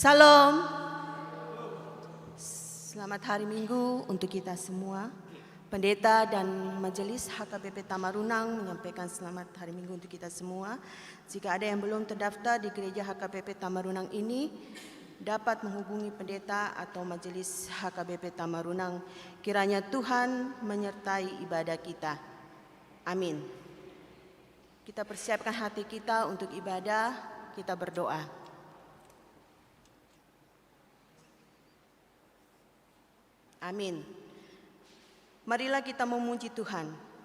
Salam. Selamat hari Minggu untuk kita semua. Pendeta dan Majelis HKBP Tamarunang menyampaikan selamat hari Minggu untuk kita semua. Jika ada yang belum terdaftar di gereja HKBP Tamarunang ini, dapat menghubungi pendeta atau Majelis HKBP Tamarunang. Kiranya Tuhan menyertai ibadah kita. Amin. Kita persiapkan hati kita untuk ibadah, kita berdoa. Amin. Marilah kita memuji Tuhan.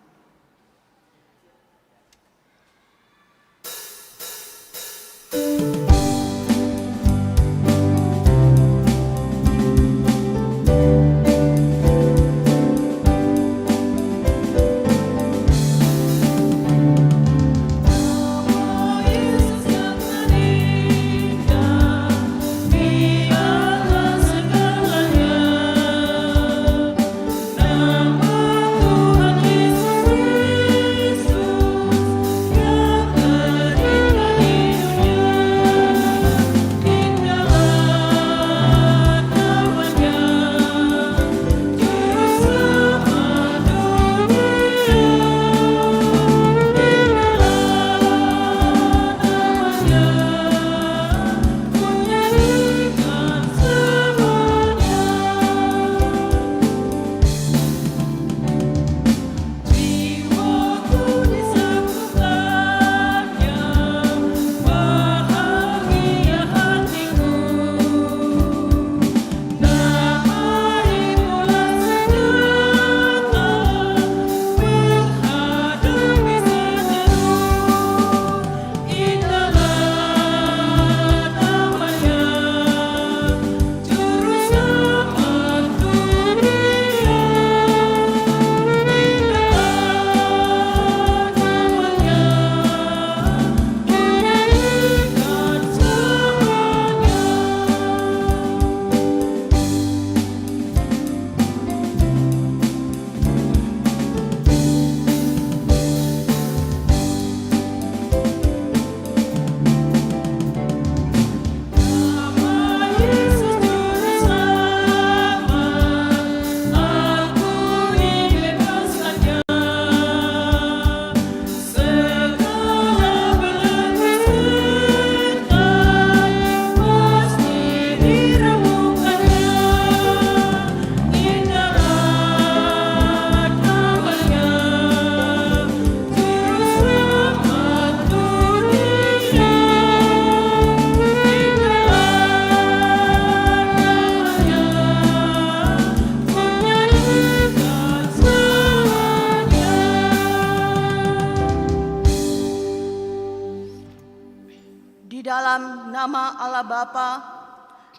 Nama Allah Bapa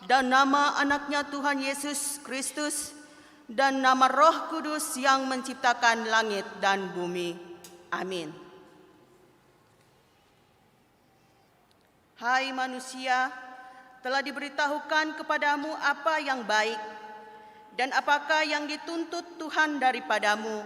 dan nama anaknya Tuhan Yesus Kristus dan nama Roh Kudus yang menciptakan langit dan bumi. Amin. Hai manusia, telah diberitahukan kepadamu apa yang baik dan apakah yang dituntut Tuhan daripadamu,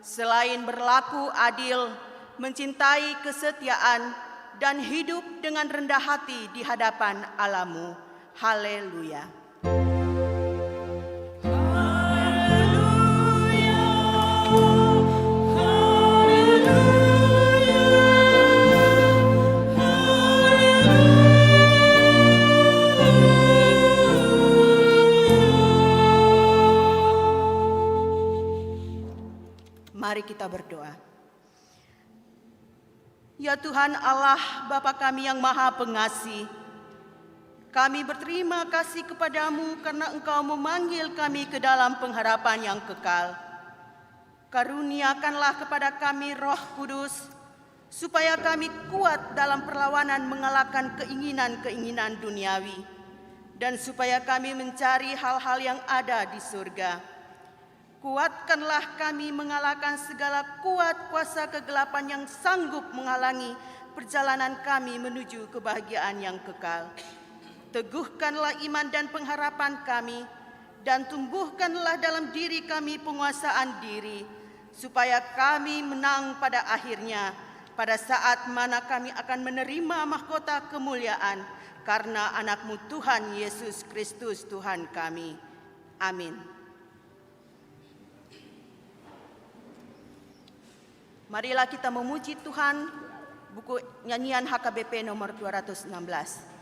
selain berlaku adil, mencintai kesetiaan, dan hidup dengan rendah hati di hadapan Allah-Mu. Haleluya. Mari kita berdoa. Ya Tuhan Allah, Bapa kami yang Maha Pengasih, kami berterima kasih kepadamu karena Engkau memanggil kami ke dalam pengharapan yang kekal. Karuniakanlah kepada kami Roh Kudus, supaya kami kuat dalam perlawanan mengalahkan keinginan-keinginan duniawi, dan supaya kami mencari hal-hal yang ada di surga. Kuatkanlah kami mengalahkan segala kuat kuasa kegelapan yang sanggup menghalangi perjalanan kami menuju kebahagiaan yang kekal. Teguhkanlah iman dan pengharapan kami, dan tumbuhkanlah dalam diri kami penguasaan diri, supaya kami menang pada akhirnya pada saat mana kami akan menerima mahkota kemuliaan karena anak-Mu Tuhan Yesus Kristus Tuhan kami. Amin. Marilah kita memuji Tuhan, buku nyanyian HKBP nomor 216.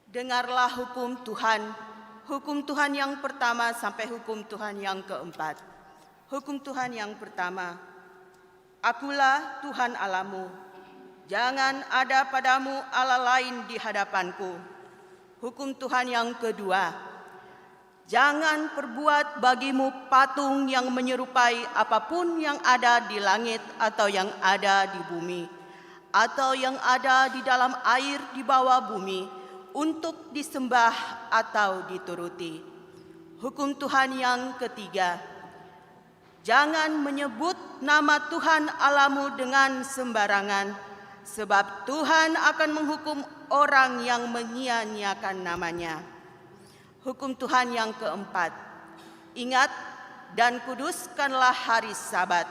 Dengarlah hukum Tuhan yang pertama sampai hukum Tuhan yang keempat. Hukum Tuhan yang pertama, Akulah Tuhan Allahmu, jangan ada padamu Allah lain di hadapanku. Hukum Tuhan yang kedua, jangan perbuat bagimu patung yang menyerupai apapun yang ada di langit atau yang ada di bumi, atau yang ada di dalam air di bawah bumi, untuk disembah atau dituruti. Hukum Tuhan yang ketiga, jangan menyebut nama Tuhan Allahmu dengan sembarangan, sebab Tuhan akan menghukum orang yang menyia-nyiakan namanya. Hukum Tuhan yang keempat, ingat dan kuduskanlah hari Sabat.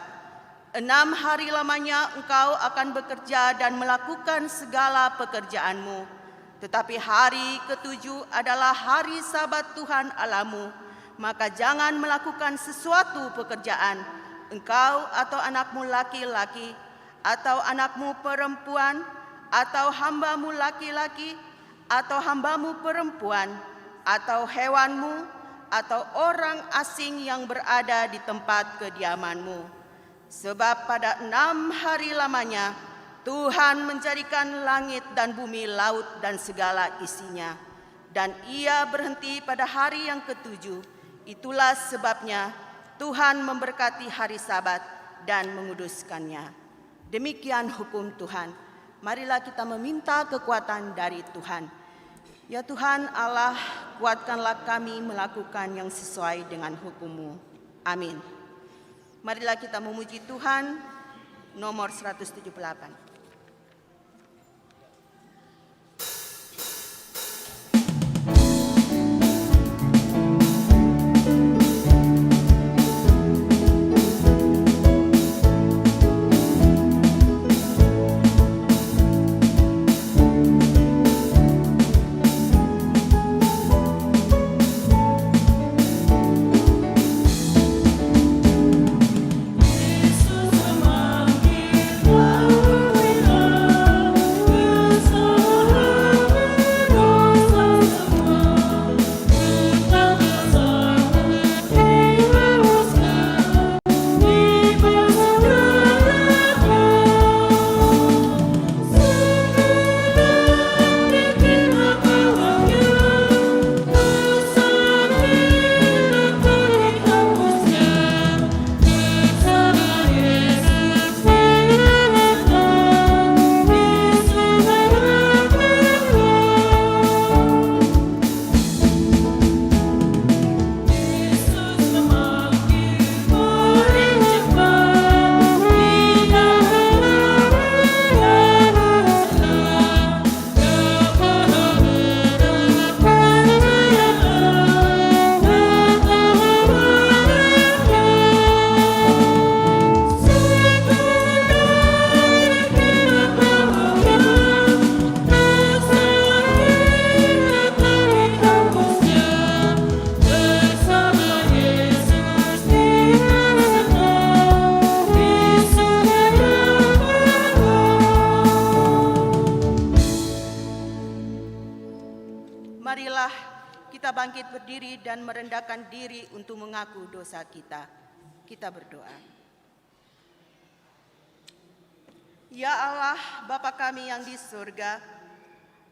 6 hari lamanya engkau akan bekerja dan melakukan segala pekerjaanmu. Tetapi hari ke-7 adalah hari Sabat Tuhan Allahmu, maka jangan melakukan sesuatu pekerjaan, engkau atau anakmu laki-laki, atau anakmu perempuan, atau hambamu laki-laki, atau hambamu perempuan, atau hewanmu, atau orang asing yang berada di tempat kediamanmu. Sebab pada 6 hari lamanya, Tuhan menjadikan langit dan bumi, laut dan segala isinya. Dan Ia berhenti pada hari yang ke-7. Itulah sebabnya Tuhan memberkati hari Sabat dan menguduskannya. Demikian hukum Tuhan. Marilah kita meminta kekuatan dari Tuhan. Ya Tuhan Allah, kuatkanlah kami melakukan yang sesuai dengan hukum-Mu. Amin. Marilah kita memuji Tuhan. Nomor 178. Yesus memanggil Marilah kita bangkit berdiri dan merendahkan diri untuk mengaku dosa kita. Kita berdoa. Ya Allah, Bapa kami yang di surga,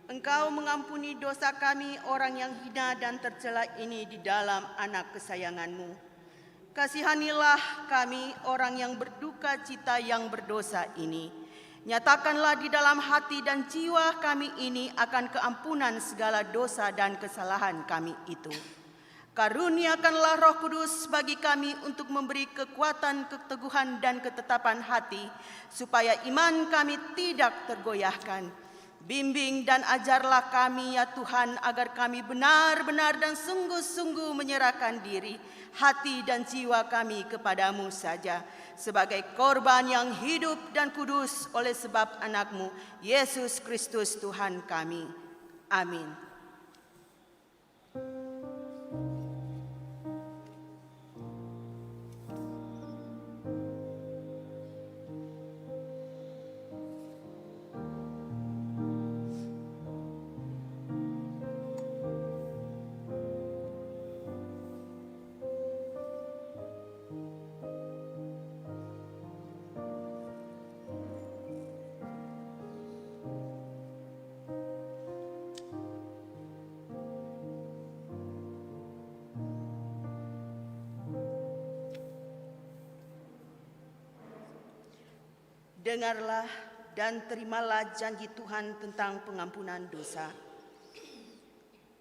Engkau mengampuni dosa kami orang yang hina dan tercela ini di dalam anak kesayangan-Mu. Kasihanilah kami orang yang berduka cita yang berdosa ini. Nyatakanlah di dalam hati dan jiwa kami ini akan keampunan segala dosa dan kesalahan kami itu. Karuniakanlah Roh Kudus bagi kami untuk memberi kekuatan, keteguhan, dan ketetapan hati, supaya iman kami tidak tergoyahkan. Bimbing dan ajarlah kami ya Tuhan, agar kami benar-benar dan sungguh-sungguh menyerahkan diri, hati dan jiwa kami kepadamu saja, sebagai korban yang hidup dan kudus oleh sebab anak-Mu, Yesus Kristus Tuhan kami. Amin. Dengarlah dan terimalah janji Tuhan tentang pengampunan dosa.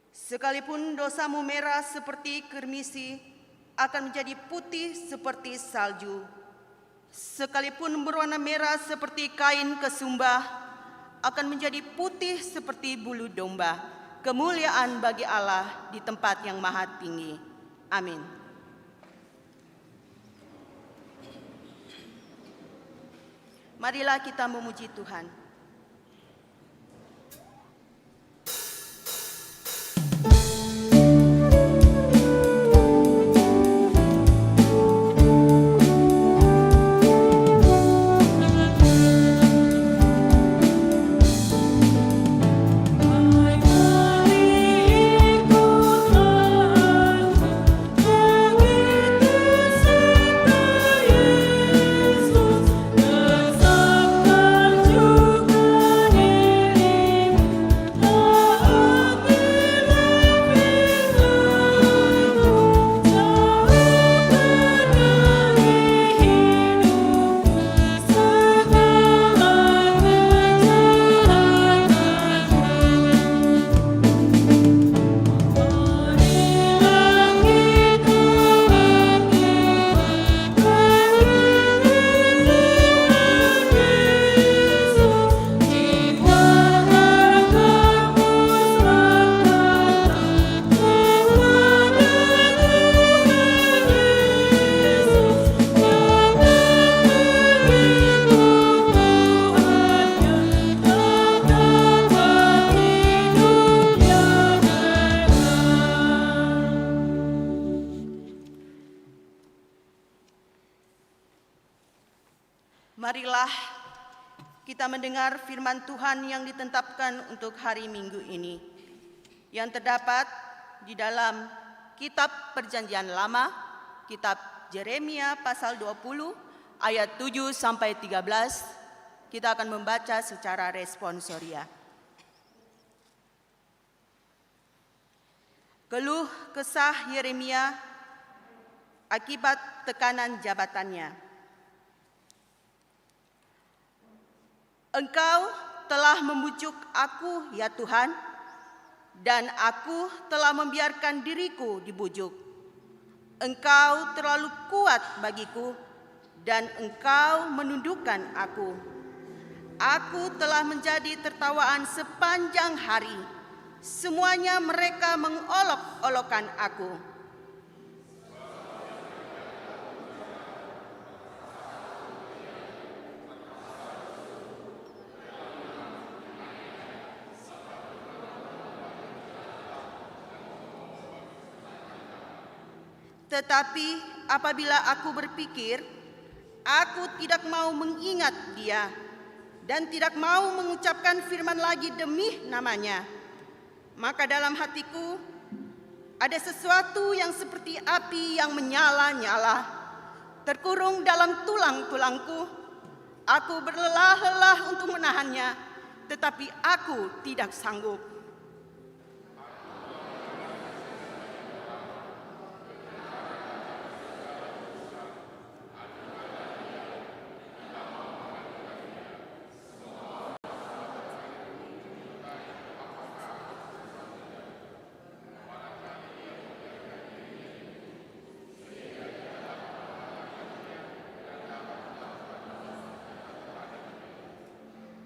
Sekalipun dosamu merah seperti kermisi, akan menjadi putih seperti salju. Sekalipun berwarna merah seperti kain kesumbah, akan menjadi putih seperti bulu domba. Kemuliaan bagi Allah di tempat yang maha tinggi. Amin. Marilah kita memuji Tuhan. Marilah kita mendengar firman Tuhan yang ditetapkan untuk hari Minggu ini, yang terdapat di dalam Kitab Perjanjian Lama, Kitab Yeremia pasal 20 ayat 7 sampai 13. Kita akan membaca secara responsoria. Keluh kesah Yeremia akibat tekanan jabatannya. Engkau telah membujuk aku, ya Tuhan, dan aku telah membiarkan diriku dibujuk. Engkau terlalu kuat bagiku, dan engkau menundukkan aku. Aku telah menjadi tertawaan sepanjang hari. Semuanya mereka mengolok-olokkan aku. Tetapi apabila aku berpikir, aku tidak mau mengingat dia dan tidak mau mengucapkan firman lagi demi namanya, Maka dalam hatiku ada sesuatu yang seperti api yang menyala-nyala, terkurung dalam tulang-tulangku. Aku berlelah-lelah untuk menahannya, tetapi aku tidak sanggup.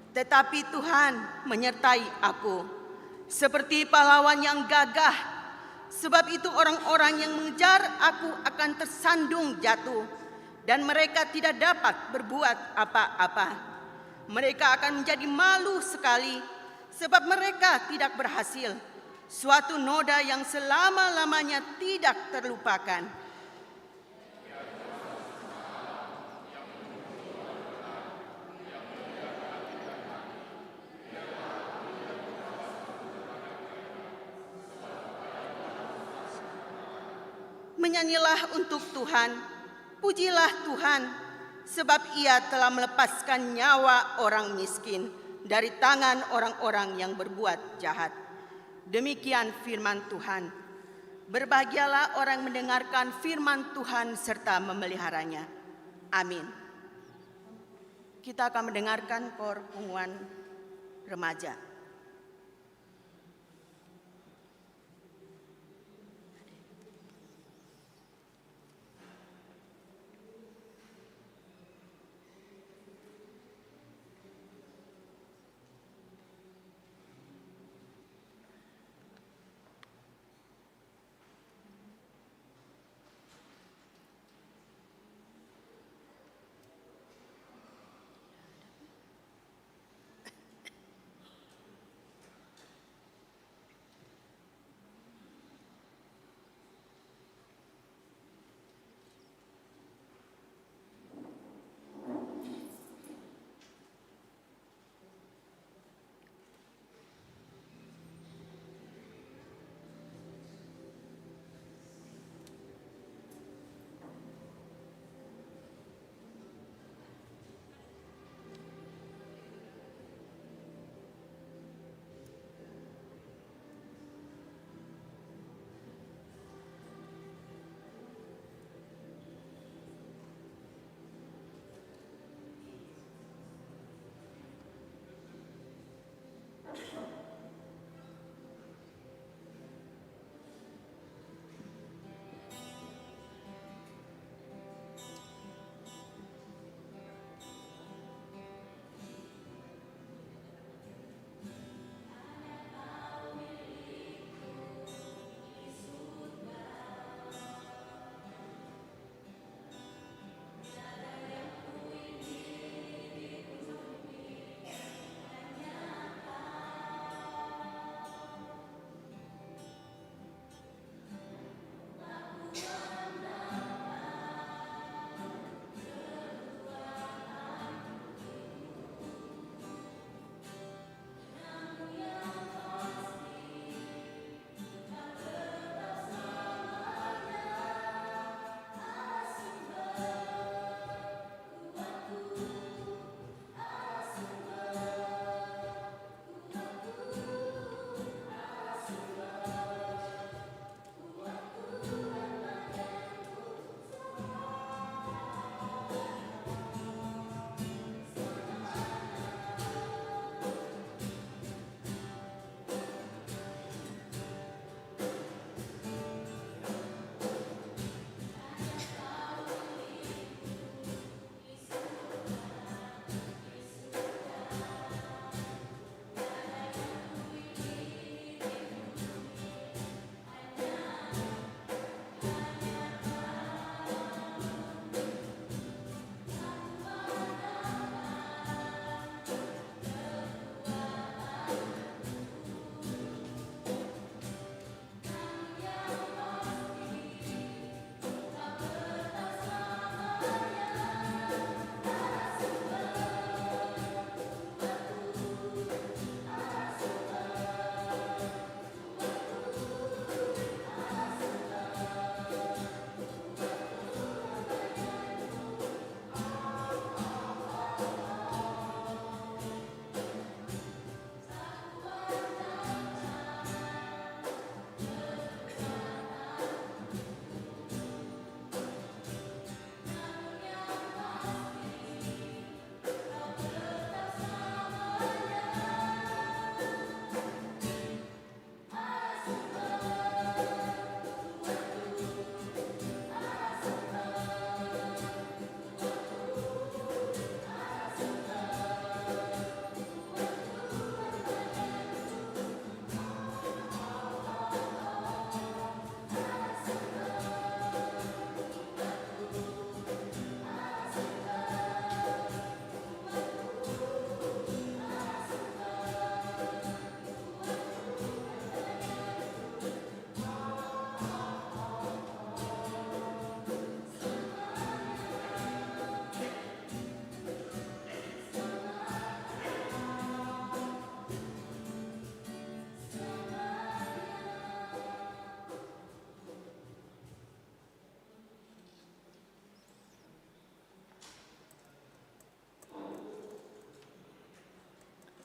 Tetapi Tuhan menyertai aku, seperti pahlawan yang gagah. Sebab itu orang-orang yang mengejar aku akan tersandung jatuh, dan mereka tidak dapat berbuat apa-apa. Mereka akan menjadi malu sekali, sebab mereka tidak berhasil. Suatu noda yang selama-lamanya tidak terlupakan. Menyanyilah untuk Tuhan, pujilah Tuhan, sebab Ia telah melepaskan nyawa orang miskin dari tangan orang-orang yang berbuat jahat. Demikian firman Tuhan. Berbahagialah orang yang mendengarkan firman Tuhan serta memeliharanya. Amin. Kita akan mendengarkan pengumuman remaja.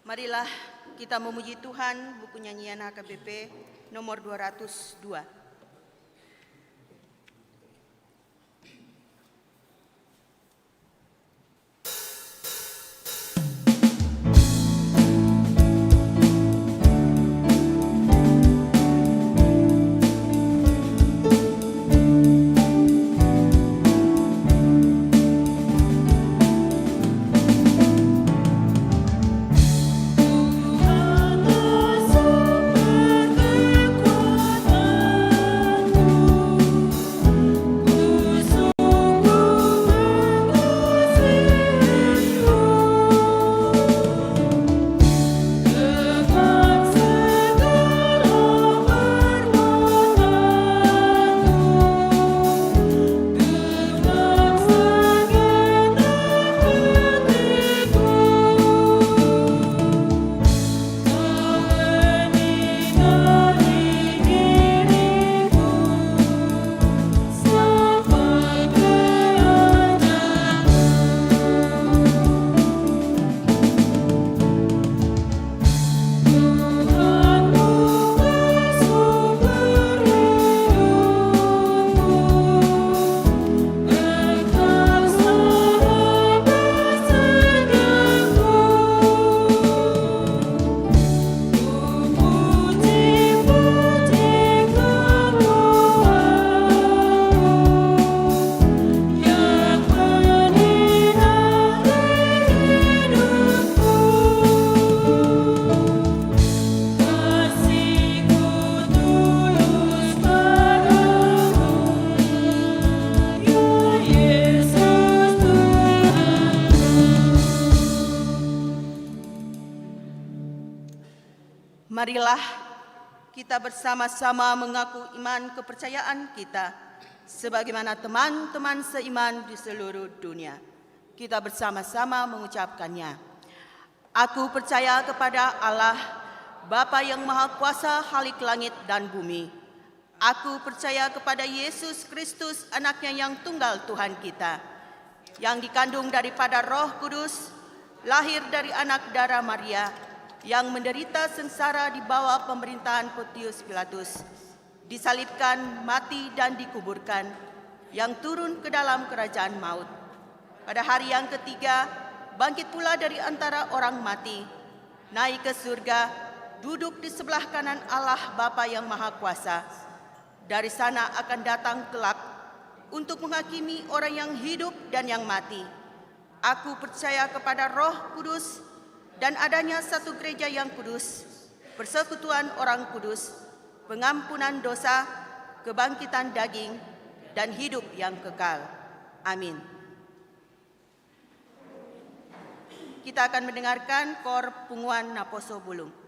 Marilah kita memuji Tuhan, buku nyanyian HKBP nomor 202. Marilah kita bersama-sama mengaku iman kepercayaan kita sebagaimana teman-teman seiman di seluruh dunia. Kita bersama-sama mengucapkannya. Aku percaya kepada Allah, Bapa yang Maha Kuasa, Khalik langit dan bumi. Aku percaya kepada Yesus Kristus, anaknya yang tunggal Tuhan kita, yang dikandung daripada Roh Kudus, lahir dari anak darah Maria, yang menderita sengsara di bawah pemerintahan Pontius Pilatus, disalibkan, mati dan dikuburkan, yang turun ke dalam kerajaan maut. Pada hari yang ketiga, bangkit pula dari antara orang mati, naik ke surga, duduk di sebelah kanan Allah Bapa yang Maha Kuasa. Dari sana akan datang kelak untuk menghakimi orang yang hidup dan yang mati. Aku percaya kepada Roh Kudus dan adanya satu gereja yang kudus, persekutuan orang kudus, pengampunan dosa, kebangkitan daging, dan hidup yang kekal. Amin. Kita akan mendengarkan kor Punguan Naposo Bulung.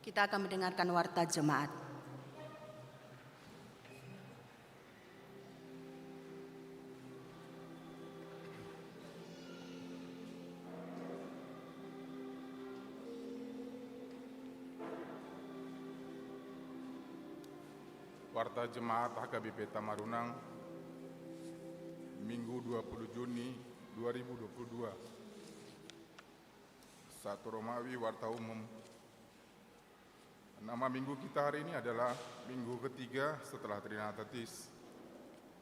Kita akan mendengarkan warta jemaat. Warta Jemaat HKBP Tamarunang, Minggu 20 Juni 2022. 1 Romawi Warta Umum. Nama minggu kita hari ini adalah minggu ketiga setelah Trinitatis.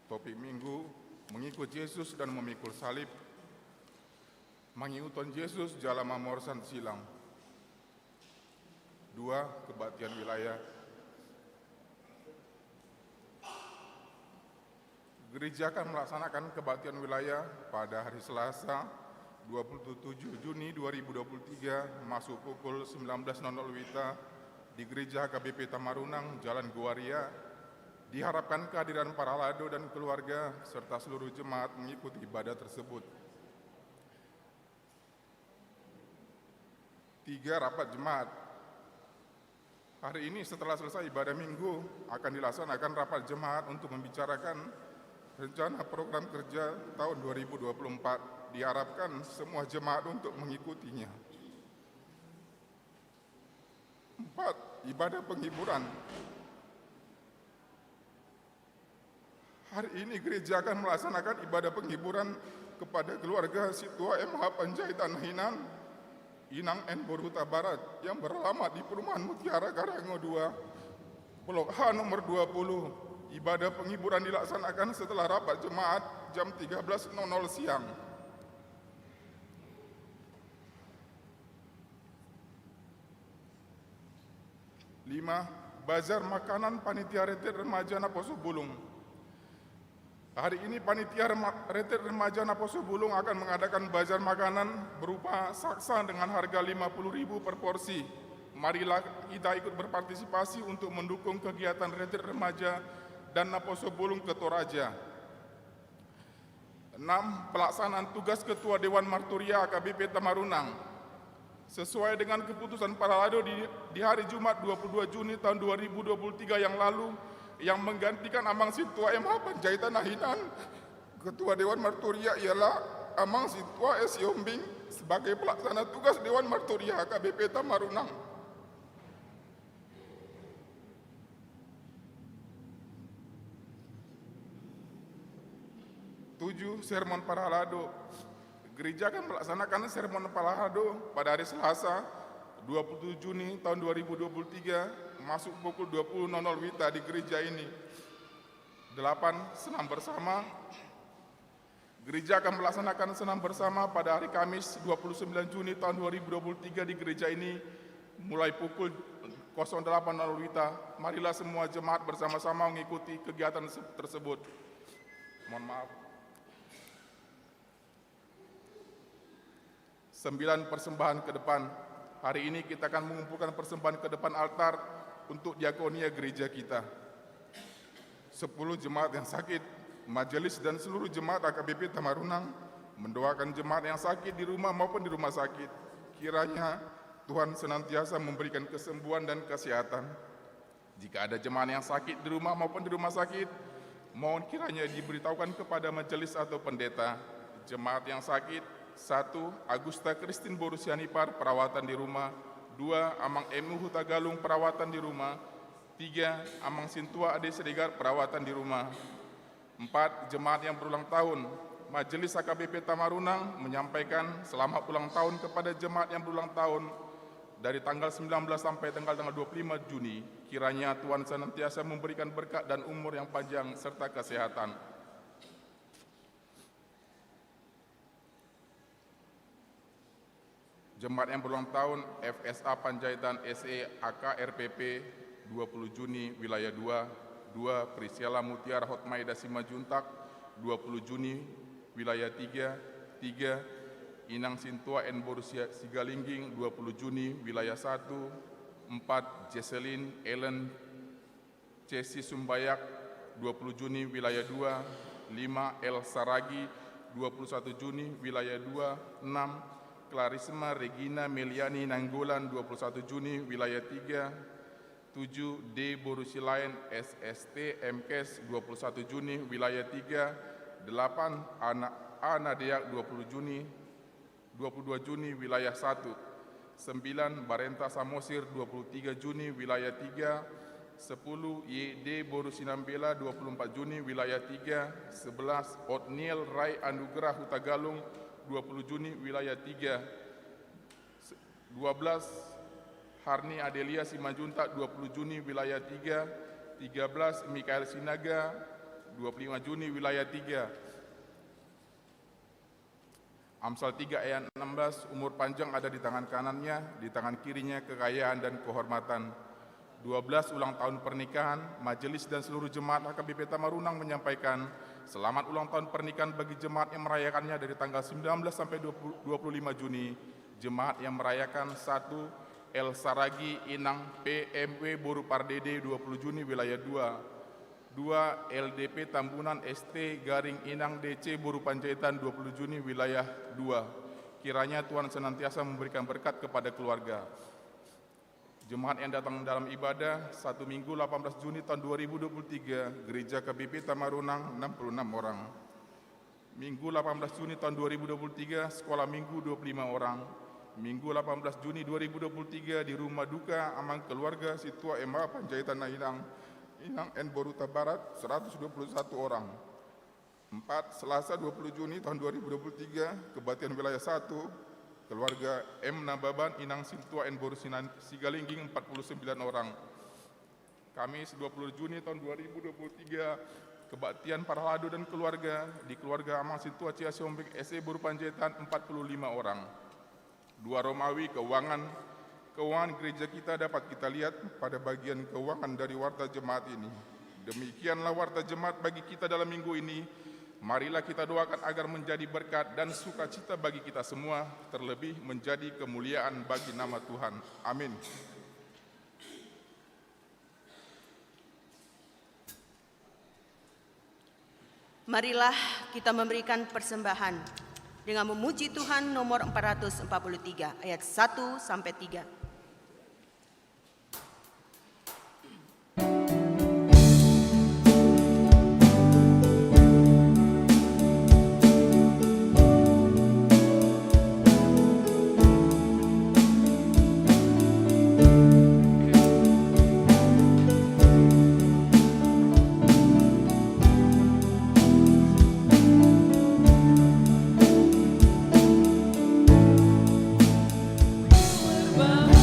Topik minggu, mengikut Yesus dan memikul salib. Mengikutan Yesus dalam memorsan silang. 2. Kebaktian wilayah. Gereja akan melaksanakan kebaktian wilayah pada hari Selasa 27 Juni 2023 masuk pukul 19.00 WITA di Gereja HKBP Tamarunang, Jalan Guaria. Diharapkan kehadiran para lado dan keluarga serta seluruh jemaat mengikuti ibadah tersebut. 3. Rapat jemaat. Hari ini setelah selesai ibadah minggu akan dilaksanakan rapat jemaat untuk membicarakan rencana program kerja tahun 2024. Diharapkan semua jemaat untuk mengikutinya. 4. Ibadah penghiburan. Hari ini gereja akan melaksanakan ibadah penghiburan kepada keluarga Situa MH Panjaitan Hinan, Inang N. Boruta Barat yang beralamat di Perumahan Mutiara Karanggo 2, Blok H nomor 20. Ibadah penghiburan dilaksanakan setelah rapat jemaat jam 13.00 siang. 5. Bazar makanan Panitia Retret Remaja Naposo Bulung. Hari ini Panitia Retret Remaja Naposo Bulung akan mengadakan bazar makanan berupa saksa dengan harga 50.000 per porsi. Marilah kita ikut berpartisipasi untuk mendukung kegiatan Retret Remaja dan Naposo Bulung ke Toraja. 6. Pelaksanaan tugas Ketua Dewan Marturia HKBP Tamarunang. Sesuai dengan keputusan para lado di hari Jumat 22 Juni tahun 2023 yang lalu, yang menggantikan Amang Situa MH Panjaitan Hinan, Ketua Dewan Marturia ialah Amang Situa S. Yombing sebagai pelaksana tugas Dewan Marturia HKBP Tamarunang. 7. Sermon para lado. Gereja akan melaksanakan sermon para lado pada hari Selasa 27 Juni tahun 2023 masuk pukul 20.00 WITA di gereja ini. 8. Senam bersama. Gereja akan melaksanakan senam bersama pada hari Kamis 29 Juni tahun 2023 di gereja ini mulai pukul 08.00 WITA. Marilah semua jemaat bersama-sama mengikuti kegiatan tersebut. Mohon maaf. 9. Persembahan ke depan. Hari ini kita akan mengumpulkan persembahan ke depan altar untuk diakonia gereja kita. 10. Jemaat yang sakit. Majelis dan seluruh jemaat HKBP Tamarunang mendoakan jemaat yang sakit di rumah maupun di rumah sakit. Kiranya Tuhan senantiasa memberikan kesembuhan dan kesehatan. Jika ada jemaat yang sakit di rumah maupun di rumah sakit, mohon kiranya diberitahukan kepada majelis atau pendeta. Jemaat yang sakit: 1. Agusta Kristin Borusianipar, perawatan di rumah. 2. Amang Emu Huta Galung, perawatan di rumah. 3. Amang Sintua Ade Sedegar, perawatan di rumah. 4. Jemaat yang berulang tahun. Majelis HKBP Tamarunang menyampaikan selamat ulang tahun kepada jemaat yang berulang tahun dari tanggal 19 sampai tanggal 25 Juni. Kiranya Tuhan senantiasa memberikan berkat dan umur yang panjang serta kesehatan. Jemaat yang berulang tahun FSA Panjaitan SE AK RPP 20 Juni wilayah 2. 2. Priscilla Mutiara Hotmaida Simajuntak 20 Juni wilayah 3. 3. Inang Sintua N. Borusia Sigalingging 20 Juni wilayah 1. 4. Jesselyn Ellen Cesi Sumbayak 20 Juni wilayah 2. 5. El Saragi 21 Juni wilayah 2. 6. Klarisma Regina Meliani Nanggolan 21 Juni wilayah 3, 7 D. Borusilain SST MKes 21 Juni wilayah 3, 8 Ana Deak 22 Juni wilayah 1, 9 Barenta Samosir 23 Juni wilayah 3, 10 YD Borusinambela 24 Juni wilayah 3, 11 Otniel Rai Anugerah Hutagalung 20 Juni wilayah 3, 12 Harni Adelia Simanjuntak 20 Juni wilayah 3, 13 Mikael Sinaga 25 Juni wilayah 3. Amsal 3 ayat 16, umur panjang ada di tangan kanannya, di tangan kirinya kekayaan dan kehormatan. 12 ulang tahun pernikahan, majelis dan seluruh jemaat HKBP Tamarunang menyampaikan selamat ulang tahun pernikahan bagi jemaat yang merayakannya dari tanggal 19 sampai 25 Juni. Jemaat yang merayakan 1 El Saragi Inang PMW Boru Pardede 20 Juni wilayah 2, 2 LDP Tambunan ST Garing Inang DC Boru Panjaitan 20 Juni wilayah 2. Kiranya Tuhan senantiasa memberikan berkat kepada keluarga. Jemaat yang datang dalam ibadah 1 Minggu 18 Juni tahun 2023, Gereja KBP Tamarunang 66 orang. Minggu 18 Juni tahun 2023, Sekolah Minggu 25 orang. Minggu 18 Juni 2023 di Rumah Duka Amang Keluarga Situa Emma Panjaitan Inang N Boruta Barat 121 orang. 4 Selasa 20 Juni tahun 2023, Kebaktian Wilayah 1, Keluarga M. Nababan Inang Sintua N Boru Sigalingging 49 orang. Kamis 20 Juni tahun 2023, Kebaktian Paralado dan keluarga di Keluarga Amang Sintua Ciasiombek SE Boru Panjaitan 45 orang. 2 Romawi keuangan gereja kita dapat kita lihat pada bagian keuangan dari warta jemaat ini. Demikianlah warta jemaat bagi kita dalam minggu ini. Marilah kita doakan agar menjadi berkat dan sukacita bagi kita semua, terlebih menjadi kemuliaan bagi nama Tuhan. Amin. Marilah kita memberikan persembahan dengan memuji Tuhan nomor 443 ayat 1 sampai 3. Berbangsa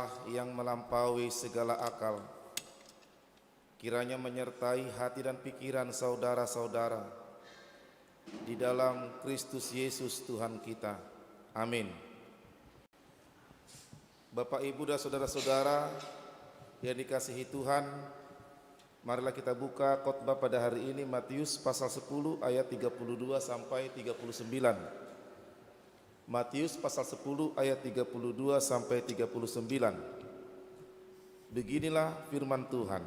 Allah yang melampaui segala akal, kiranya menyertai hati dan pikiran saudara-saudara di dalam Kristus Yesus Tuhan kita. Amin. Bapak, Ibu, dan saudara-saudara yang dikasihi Tuhan, marilah kita buka khotbah pada hari ini Matius pasal 10 ayat 32 sampai 39. Matius pasal 10 ayat 32 sampai 39. Beginilah firman Tuhan.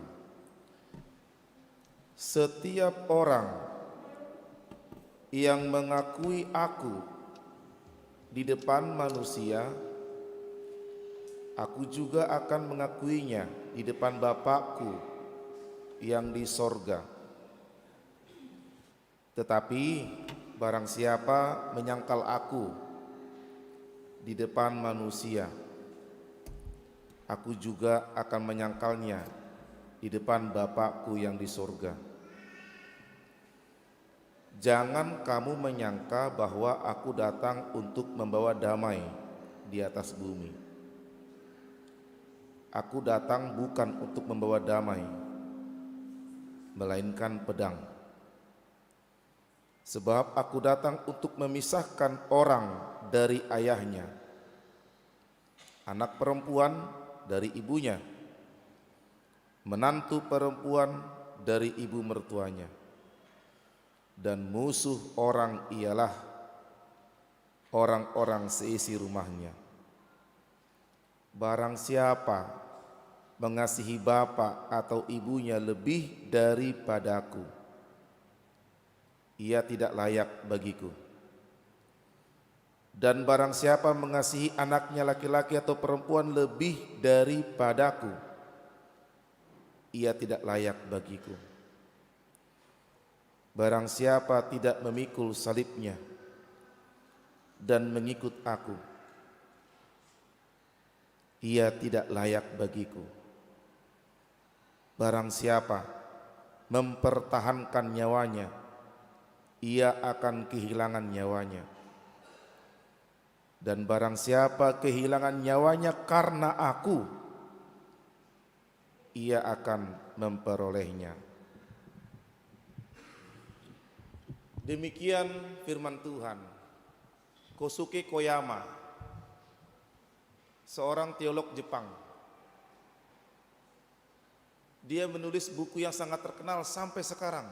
Setiap orang yang mengakui aku di depan manusia, aku juga akan mengakuinya di depan Bapakku yang di sorga. Tetapi barang siapa menyangkal aku di depan manusia, aku juga akan menyangkalnya di depan Bapakku yang di sorga. Jangan kamu menyangka bahwa aku datang untuk membawa damai di atas bumi. Aku datang bukan untuk membawa damai, melainkan pedang. Sebab aku datang untuk memisahkan orang dari ayahnya, anak perempuan dari ibunya, menantu perempuan dari ibu mertuanya, dan musuh orang ialah orang-orang seisi rumahnya. Barang siapa mengasihi bapa atau ibunya lebih daripadaku, ia tidak layak bagiku. Dan barang siapa mengasihi anaknya laki-laki atau perempuan lebih daripadaku, ia tidak layak bagiku. Barang siapa tidak memikul salibnya dan mengikut aku, ia tidak layak bagiku. Barang siapa mempertahankan nyawanya, ia akan kehilangan nyawanya. Dan barang siapa kehilangan nyawanya karena aku, ia akan memperolehnya. Demikian firman Tuhan. Kosuke Koyama, seorang teolog Jepang, dia menulis buku yang sangat terkenal sampai sekarang.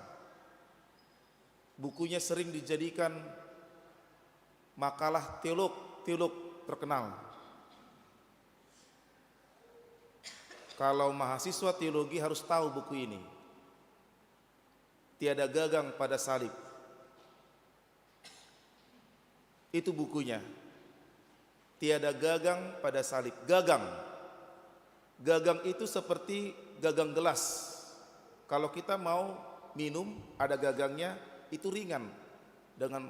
Bukunya sering dijadikan makalah teolog terkenal. Kalau mahasiswa teologi harus tahu buku ini. Tiada gagang pada salib. Itu bukunya. Tiada gagang pada salib. Gagang. Gagang itu seperti gagang gelas. Kalau kita mau minum, ada gagangnya, itu ringan. Dengan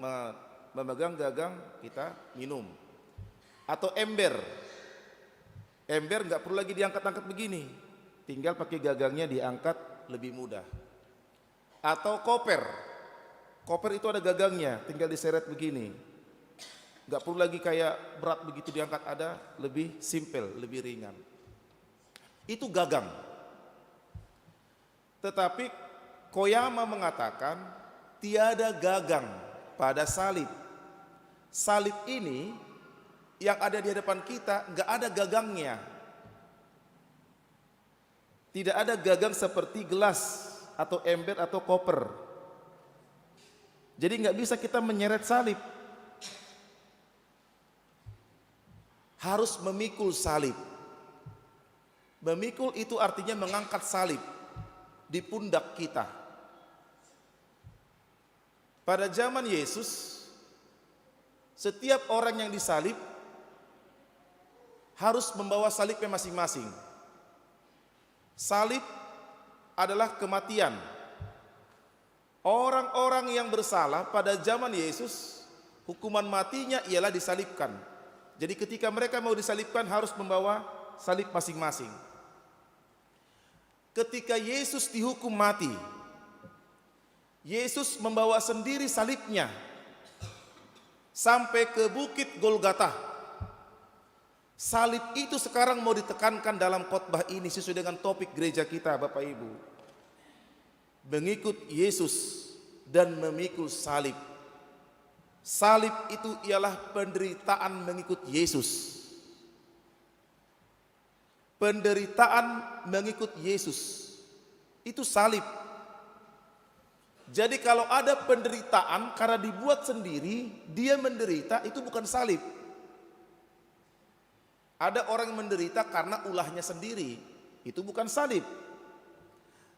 memegang gagang kita minum. Atau ember. Ember nggak perlu lagi diangkat-angkat begini, tinggal pakai gagangnya diangkat lebih mudah. Atau koper. Koper itu ada gagangnya, tinggal diseret begini. Nggak perlu lagi kayak berat begitu diangkat, ada lebih simple, lebih ringan. Itu gagang. Tetapi Koyama mengatakan tiada gagang pada salib. Salib ini yang ada di hadapan kita nggak ada gagangnya. Tidak ada gagang seperti gelas atau ember atau koper. Jadi nggak bisa kita menyeret salib. Harus memikul salib. Memikul itu artinya mengangkat salib di pundak kita. Pada zaman Yesus, setiap orang yang disalib harus membawa salibnya masing-masing. Salib adalah kematian. Orang-orang yang bersalah pada zaman Yesus, hukuman matinya ialah disalibkan. Jadi ketika mereka mau disalibkan harus membawa salib masing-masing. Ketika Yesus dihukum mati, Yesus membawa sendiri salibnya sampai ke bukit Golgota. Salib itu sekarang mau ditekankan dalam khotbah ini sesuai dengan topik gereja kita, Bapak Ibu. Mengikut Yesus dan memikul salib. Salib itu ialah penderitaan mengikut Yesus. Penderitaan mengikut Yesus. Itu salib. Jadi kalau ada penderitaan karena dibuat sendiri, dia menderita, itu bukan salib. Ada orang yang menderita karena ulahnya sendiri, itu bukan salib.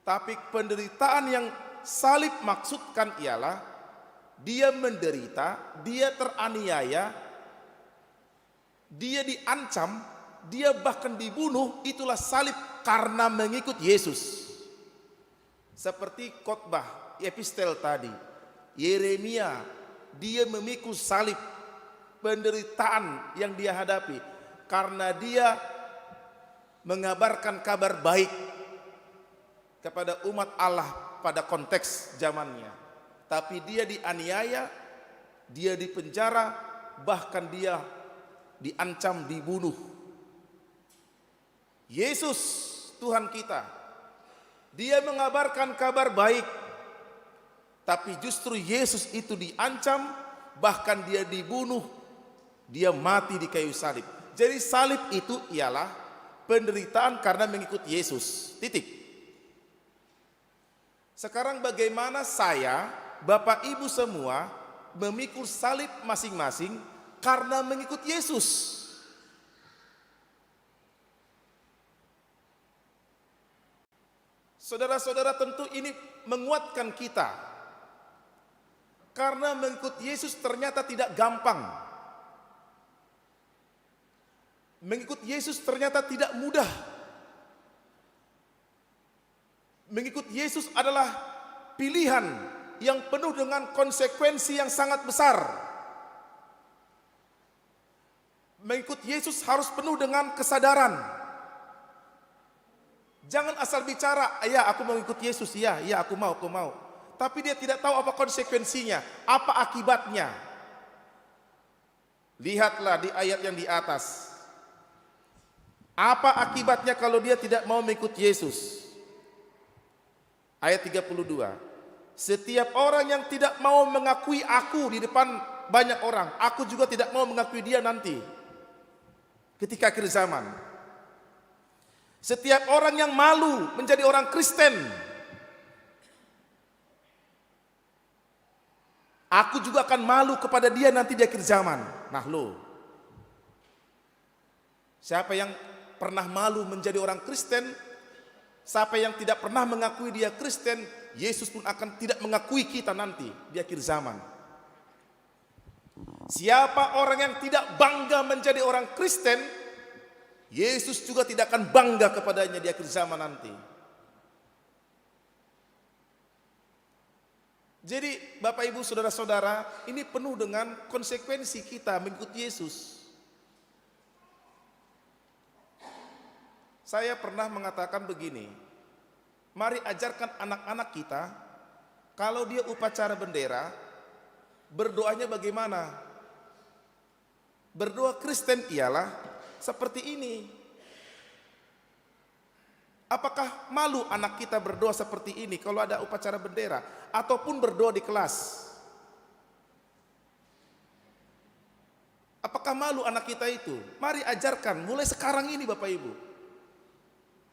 Tapi penderitaan yang salib maksudkan ialah dia menderita, dia teraniaya, dia diancam, dia bahkan dibunuh, itulah salib karena mengikut Yesus. Seperti khotbah epistel tadi, Yeremia, dia memikul salib, penderitaan yang dia hadapi karena dia mengabarkan kabar baik kepada umat Allah pada konteks zamannya. Tapi dia dianiaya, dia dipenjara, bahkan dia diancam dibunuh. Yesus Tuhan kita, dia mengabarkan kabar baik, tapi justru Yesus itu diancam, bahkan dia dibunuh, dia mati di kayu salib. Jadi salib itu ialah penderitaan karena mengikut Yesus. Titik. Sekarang bagaimana saya, Bapak Ibu semua memikul salib masing-masing karena mengikut Yesus? Saudara-saudara, tentu ini menguatkan kita. Karena mengikut Yesus ternyata tidak gampang. Mengikut Yesus ternyata tidak mudah. Mengikut Yesus adalah pilihan yang penuh dengan konsekuensi yang sangat besar. Mengikut Yesus harus penuh dengan kesadaran. Jangan asal bicara, ya aku mau ikut Yesus, ya aku mau. Tapi dia tidak tahu apa konsekuensinya, apa akibatnya. Lihatlah di ayat yang di atas. Apa akibatnya kalau dia tidak mau mengikut Yesus? Ayat 32. Setiap orang yang tidak mau mengakui aku di depan banyak orang, aku juga tidak mau mengakui dia nanti ketika akhir zaman. Setiap orang yang malu menjadi orang Kristen, aku juga akan malu kepada dia nanti di akhir zaman. Nah lo, siapa yang pernah malu menjadi orang Kristen, siapa yang tidak pernah mengakui dia Kristen, Yesus pun akan tidak mengakui kita nanti di akhir zaman. Siapa orang yang tidak bangga menjadi orang Kristen, Yesus juga tidak akan bangga kepadanya di akhir zaman nanti. Jadi Bapak Ibu Saudara-saudara, ini penuh dengan konsekuensi kita mengikut Yesus. Saya pernah mengatakan begini, mari ajarkan anak-anak kita, kalau dia upacara bendera, berdoanya bagaimana? Berdoa Kristen ialah seperti ini. Apakah malu anak kita berdoa seperti ini kalau ada upacara bendera ataupun berdoa di kelas? Apakah malu anak kita itu? Mari ajarkan mulai sekarang ini Bapak Ibu.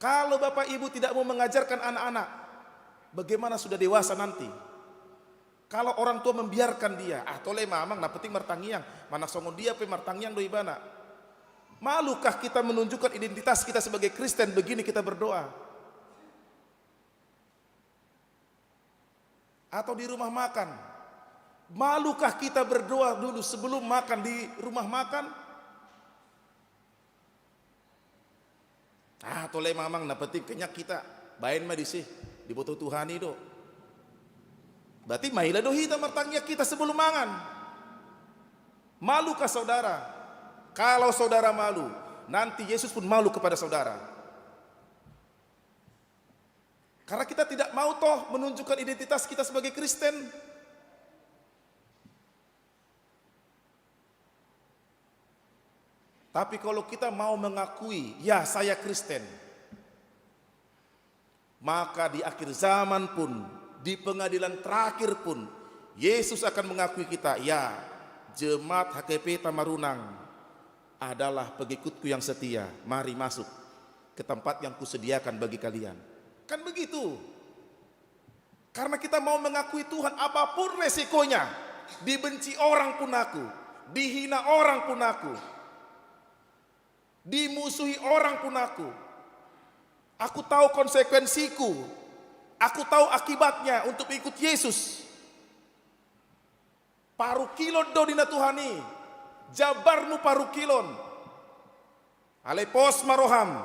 Kalau Bapak Ibu tidak mau mengajarkan anak-anak, bagaimana sudah dewasa nanti? Kalau orang tua membiarkan dia, tole mamang na penting martangiang, mana songon dia pe martangiang doi bana. Malukah kita menunjukkan identitas kita sebagai Kristen begini kita berdoa? Atau di rumah makan? Malukah kita berdoa dulu sebelum makan di rumah makan? Toleh mamang na penting kenyak kita bain mah disih dibutuh Tuhan itu. Berarti maila doh hita martangnya kita sebelum mangan. Malukah saudara? Kalau saudara malu, nanti Yesus pun malu kepada saudara. Karena kita tidak mau toh menunjukkan identitas kita sebagai Kristen. Tapi kalau kita mau mengakui, ya saya Kristen, maka di akhir zaman pun, di pengadilan terakhir pun, Yesus akan mengakui kita, ya jemaat HKP Tamarunang adalah pengikutku yang setia. Mari masuk ke tempat yang kusediakan bagi kalian. Kan begitu. Karena kita mau mengakui Tuhan apapun resikonya. Dibenci orang pun aku, dihina orang pun aku, dimusuhi orang pun aku. Aku tahu konsekuensiku. Aku tahu akibatnya untuk ikut Yesus. Paru kilon do dina Tuhani. Jabarmu paru kilon. Alepos maroham.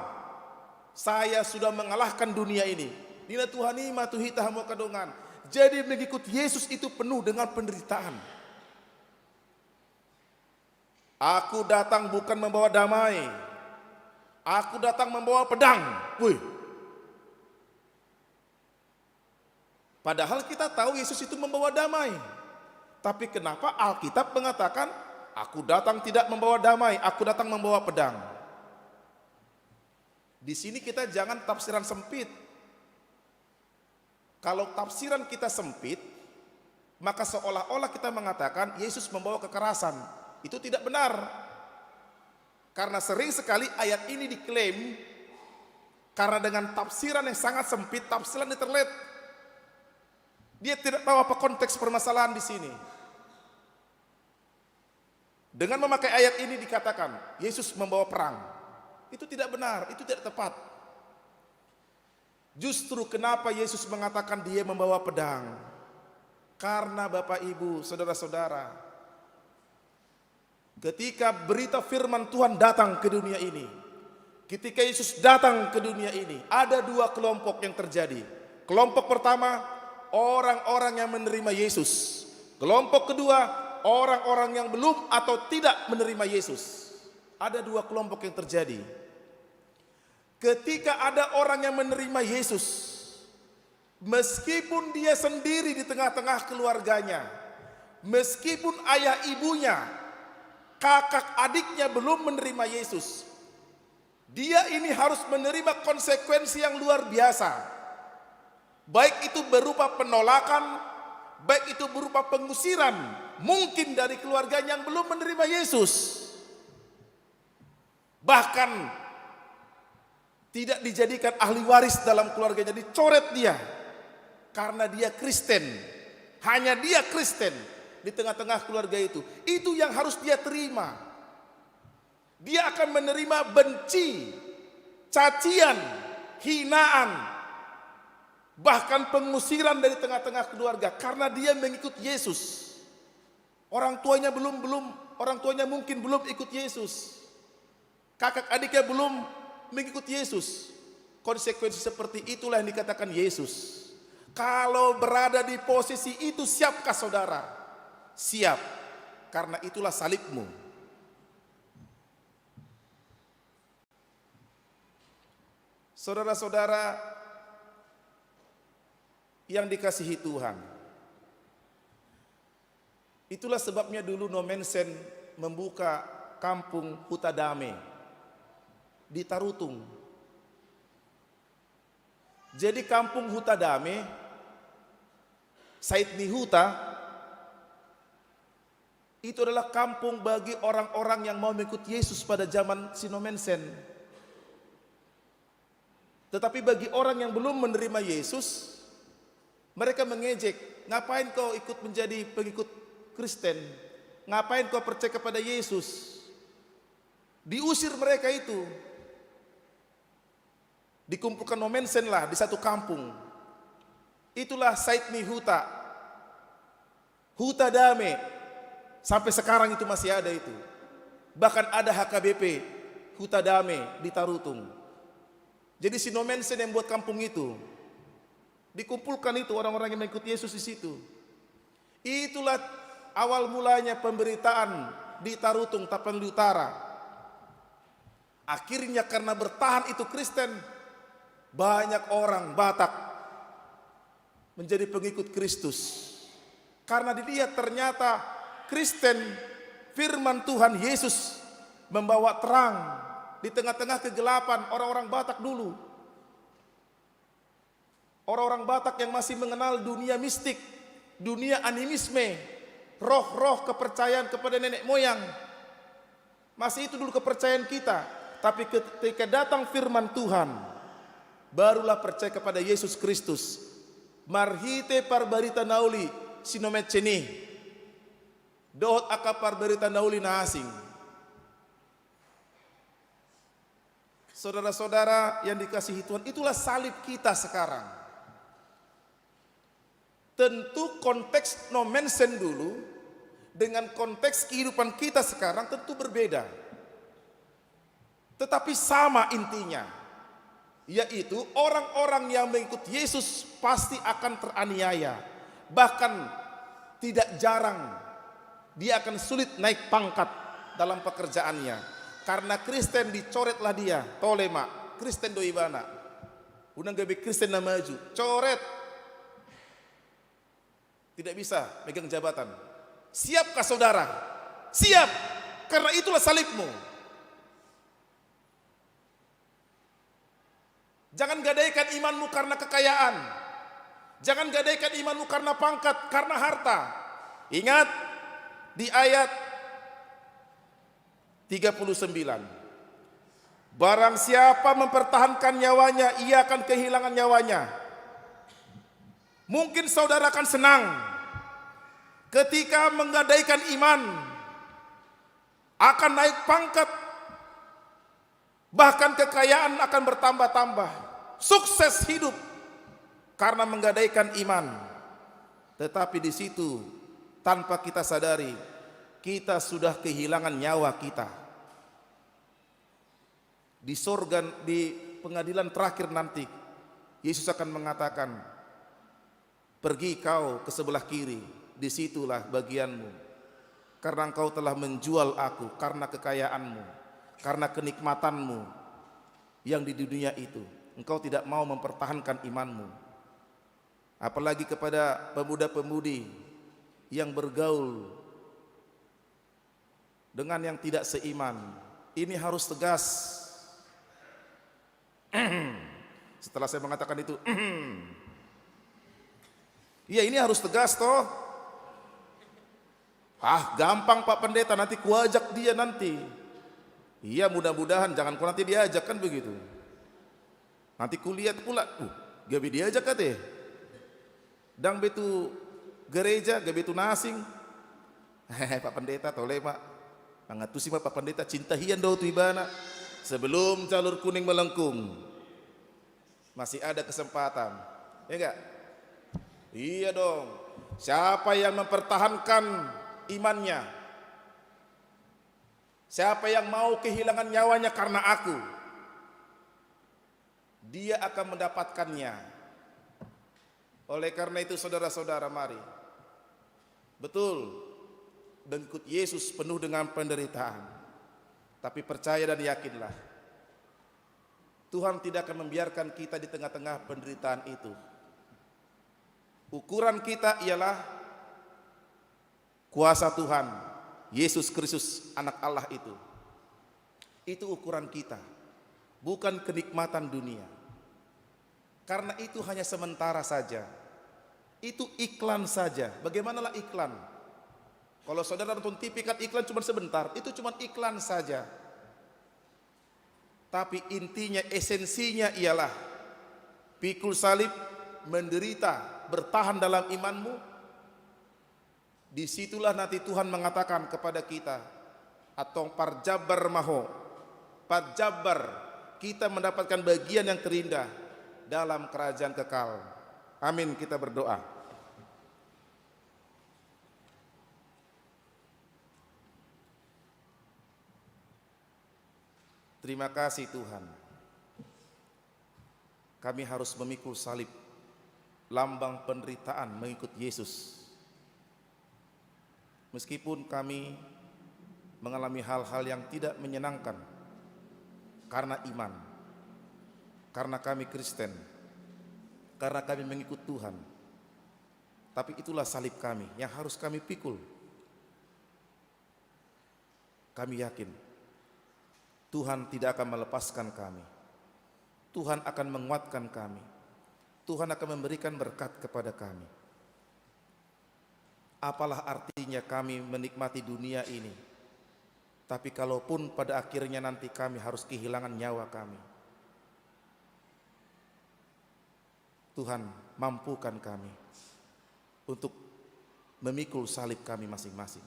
Saya sudah mengalahkan dunia ini. Dina Tuhani matuhita hamo kadongan. Jadi mengikut Yesus itu penuh dengan penderitaan. Aku datang bukan membawa damai. Aku datang membawa pedang. Wih. Padahal kita tahu Yesus itu membawa damai. Tapi kenapa Alkitab mengatakan, aku datang tidak membawa damai, aku datang membawa pedang. Di sini kita jangan tafsiran sempit. Kalau tafsiran kita sempit, maka seolah-olah kita mengatakan Yesus membawa kekerasan. Itu tidak benar. Karena sering sekali ayat ini diklaim karena dengan tafsiran yang sangat sempit, tafsiran internet, dia tidak tahu apa konteks permasalahan di sini. Dengan memakai ayat ini dikatakan Yesus membawa perang. Itu tidak benar, itu tidak tepat. Justru kenapa Yesus mengatakan dia membawa pedang? Karena Bapak Ibu, saudara-saudara, ketika berita firman Tuhan datang ke dunia ini, ketika Yesus datang ke dunia ini, ada dua kelompok yang terjadi. Kelompok pertama, orang-orang yang menerima Yesus. Kelompok kedua, orang-orang yang belum atau tidak menerima Yesus. Ada dua kelompok yang terjadi. Ketika ada orang yang menerima Yesus, meskipun dia sendiri di tengah-tengah keluarganya, meskipun ayah ibunya, kakak adiknya belum menerima Yesus, dia ini harus menerima konsekuensi yang luar biasa. Baik itu berupa penolakan, baik itu berupa pengusiran, mungkin dari keluarganya yang belum menerima Yesus. Bahkan tidak dijadikan ahli waris dalam keluarganya, dicoret dia karena dia Kristen. Hanya dia Kristen di tengah-tengah keluarga itu. Itu yang harus dia terima. Dia akan menerima benci, cacian, hinaan, bahkan pengusiran dari tengah-tengah keluarga karena dia mengikut Yesus. Orang tuanya orang tuanya mungkin belum ikut Yesus. Kakak adiknya belum mengikut Yesus. Konsekuensi seperti itulah yang dikatakan Yesus. Kalau berada di posisi itu, siapkah saudara? Siap, karena itulah salibmu. Saudara-saudara yang dikasihi Tuhan, itulah sebabnya dulu Nomensen membuka kampung Hutadame di Tarutung. Jadi kampung Hutadame, Said Nihuta, itu adalah kampung bagi orang-orang yang mau mengikut Yesus pada zaman Sinomensen. Tetapi bagi orang yang belum menerima Yesus, mereka mengejek, ngapain kau ikut menjadi pengikut Kristen? Ngapain kau percaya kepada Yesus? Diusir mereka itu. Dikumpulkan Nomensen lah di satu kampung. Itulah Said Nihuta, Hutadame. Sampai sekarang itu masih ada itu. Bahkan ada HKBP Hutadame di Tarutung. Jadi si Nomensen yang buat kampung itu. Dikumpulkan itu orang-orang yang mengikut Yesus di situ. Itulah awal mulanya pemberitaan di Tarutung, Tapanuli Utara. Akhirnya karena bertahan itu Kristen, banyak orang Batak menjadi pengikut Kristus. Karena dilihat ternyata Kristen, firman Tuhan Yesus membawa terang di tengah-tengah kegelapan orang-orang Batak dulu. Orang-orang Batak yang masih mengenal dunia mistik, dunia animisme, roh-roh kepercayaan kepada nenek moyang. Masih itu dulu kepercayaan kita. Tapi ketika datang firman Tuhan, barulah percaya kepada Yesus Kristus. Marhite parbarita nauli sinomet ceni. Dohot aka parbarita nauli na asing. Saudara-saudara yang dikasihi Tuhan, itulah salib kita sekarang. Tentu konteks nomensen dulu dengan konteks kehidupan kita sekarang tentu berbeda. Tetapi sama intinya, yaitu orang-orang yang mengikut Yesus pasti akan teraniaya. Bahkan tidak jarang dia akan sulit naik pangkat dalam pekerjaannya. Karena Kristen dicoretlah dia, tolema, Kristen doibana. Unang gabi Kristen na maju, coret. Tidak bisa megang jabatan. Siapkah saudara? Siap, karena itulah salibmu. Jangan gadaikan imanmu karena kekayaan. Jangan gadaikan imanmu karena pangkat, karena harta. Ingat di ayat 39. Barang siapa mempertahankan nyawanya, ia akan kehilangan nyawanya. Mungkin saudara akan senang ketika menggadaikan iman, akan naik pangkat, bahkan kekayaan akan bertambah-tambah, sukses hidup karena menggadaikan iman. Tetapi di situ tanpa kita sadari, kita sudah kehilangan nyawa kita. Di sorga, di pengadilan terakhir nanti, Yesus akan mengatakan, pergi kau ke sebelah kiri, disitulah bagianmu. Karena engkau telah menjual aku, karena kekayaanmu, karena kenikmatanmu yang di dunia itu. Engkau tidak mau mempertahankan imanmu. Apalagi kepada pemuda-pemudi yang bergaul dengan yang tidak seiman. Ini harus tegas. Setelah saya mengatakan itu, iya ini harus tegas toh. Ah gampang Pak Pendeta, nanti kuajak dia nanti. Iya mudah-mudahan, jangan ku nanti diajak kan begitu. Nanti kulihat pula, gabi diajak kate. Dang betu gereja, gabi tu nasing. Pak Pendeta toleh Pak. Angatusi Pak Pendeta cinta hian do tu ibana. Sebelum jalur kuning melengkung, masih ada kesempatan. Ya enggak? Iya dong. Siapa yang mempertahankan imannya? Siapa yang mau kehilangan nyawanya karena aku? Dia akan mendapatkannya. Oleh karena itu saudara-saudara mari. Betul, mengikut Yesus penuh dengan penderitaan. Tapi percaya dan yakinlah, Tuhan tidak akan membiarkan kita di tengah-tengah penderitaan itu. Ukuran kita ialah kuasa Tuhan, Yesus Kristus anak Allah itu. Itu ukuran kita, bukan kenikmatan dunia. Karena itu hanya sementara saja. Itu iklan saja. Bagaimanalah iklan? Kalau saudara nonton TV kan iklan cuma sebentar, itu cuma iklan saja. Tapi intinya, esensinya ialah pikul salib, menderita, bertahan dalam imanmu. Disitulah nanti Tuhan mengatakan kepada kita, atau parjabar maho, parjabar, kita mendapatkan bagian yang terindah dalam kerajaan kekal. Amin, kita berdoa. Terima kasih Tuhan. Kami harus memikul salib, lambang penderitaan mengikut Yesus. Meskipun kami mengalami hal-hal yang tidak menyenangkan karena iman, karena kami Kristen, karena kami mengikut Tuhan. Tapi itulah salib kami yang harus kami pikul. Kami yakin Tuhan tidak akan melepaskan kami. Tuhan akan menguatkan kami. Tuhan akan memberikan berkat kepada kami. Apalah artinya kami menikmati dunia ini, tapi kalaupun pada akhirnya nanti kami harus kehilangan nyawa kami, Tuhan mampukan kami untuk memikul salib kami masing-masing.